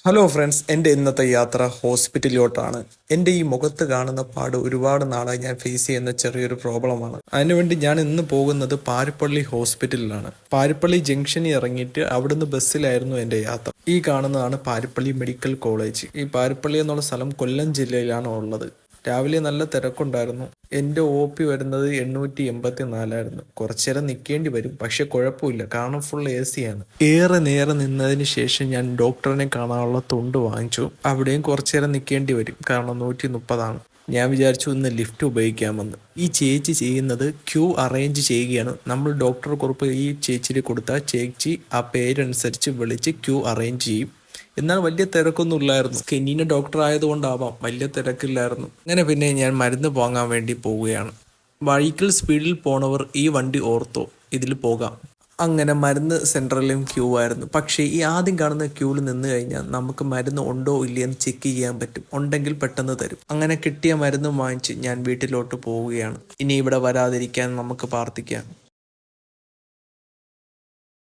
Hello friends, എൻ്റെ ഇന്നത്തെ യാത്ര ഹോസ്പിറ്റലിലോട്ടാണ്. എൻ്റെ ഈ മുഖത്ത് കാണുന്ന പാട് ഒരുപാട് നാളായി ഞാൻ ഫേസ് ചെയ്യുന്ന ചെറിയൊരു പ്രോബ്ലമാണ്. അതിനുവേണ്ടി ഞാൻ ഇന്ന് പോകുന്നത് പാരിപ്പള്ളി ഹോസ്പിറ്റലിലാണ്. പാരിപ്പള്ളി ജംഗ്ഷനിൽ ഇറങ്ങിയിട്ട് അവിടുന്ന് ബസ്സിലായിരുന്നു എൻ്റെ യാത്ര. ഈ കാണുന്നതാണ് പാരിപ്പള്ളി മെഡിക്കൽ കോളേജ്. ഈ പാരിപ്പള്ളി എന്നുള്ള സ്ഥലം കൊല്ലം ജില്ലയിലാണ് ഉള്ളത്. രാവിലെ നല്ല തിരക്കുണ്ടായിരുന്നു. എൻ്റെ OP വരുന്നത് 884ആയിരുന്നു. കുറച്ചേരം നിൽക്കേണ്ടി വരും, പക്ഷെ കുഴപ്പമില്ല, കാരണം ഫുൾ AC ആണ്. ഏറെ നേരം നിന്നതിന് ശേഷം ഞാൻ ഡോക്ടറിനെ കാണാനുള്ള തൊണ്ട് വാങ്ങിച്ചു. അവിടെയും കുറച്ചേരം നിൽക്കേണ്ടി വരും, കാരണം 130ആണ്. ഞാൻ വിചാരിച്ചു ഇന്ന് ലിഫ്റ്റ് ഉപയോഗിക്കാമെന്ന്. ഈ ചേച്ചി ചെയ്യുന്നത് ക്യൂ അറേഞ്ച് ചെയ്യുകയാണ്. നമ്മൾ ഡോക്ടറെ കുറിപ്പ് ഈ ചേച്ചിയിൽ കൊടുത്താൽ ചേച്ചി ആ പേരനുസരിച്ച് വിളിച്ച് ക്യൂ അറേഞ്ച് ചെയ്യും. എന്നാൽ വലിയ തിരക്കൊന്നും ഇല്ലായിരുന്നു. സ്കിന്നിൻ്റെ ഡോക്ടർ ആയതുകൊണ്ടാവാം വലിയ തിരക്കില്ലായിരുന്നു. അങ്ങനെ പിന്നെ ഞാൻ മരുന്ന് വാങ്ങാൻ വേണ്ടി പോവുകയാണ്. വഴിക്കൽ സ്പീഡിൽ പോണവർ ഈ വണ്ടി ഓർത്തോ, ഇതിൽ പോകാം. അങ്ങനെ മരുന്ന് സെൻറ്ററിലും ക്യൂ ആയിരുന്നു. പക്ഷേ ഈ ആദ്യം കാണുന്ന ക്യൂവിൽ നിന്ന് കഴിഞ്ഞാൽ നമുക്ക് മരുന്ന് ഉണ്ടോ ഇല്ലയെന്ന് ചെക്ക് ചെയ്യാൻ പറ്റും. ഉണ്ടെങ്കിൽ പെട്ടെന്ന് തരും. അങ്ങനെ കിട്ടിയ മരുന്ന് വാങ്ങിച്ച് ഞാൻ വീട്ടിലോട്ട് പോവുകയാണ്. ഇനി ഇവിടെ വരാതിരിക്കാൻ നമുക്ക് പ്രാർത്ഥിക്കാം.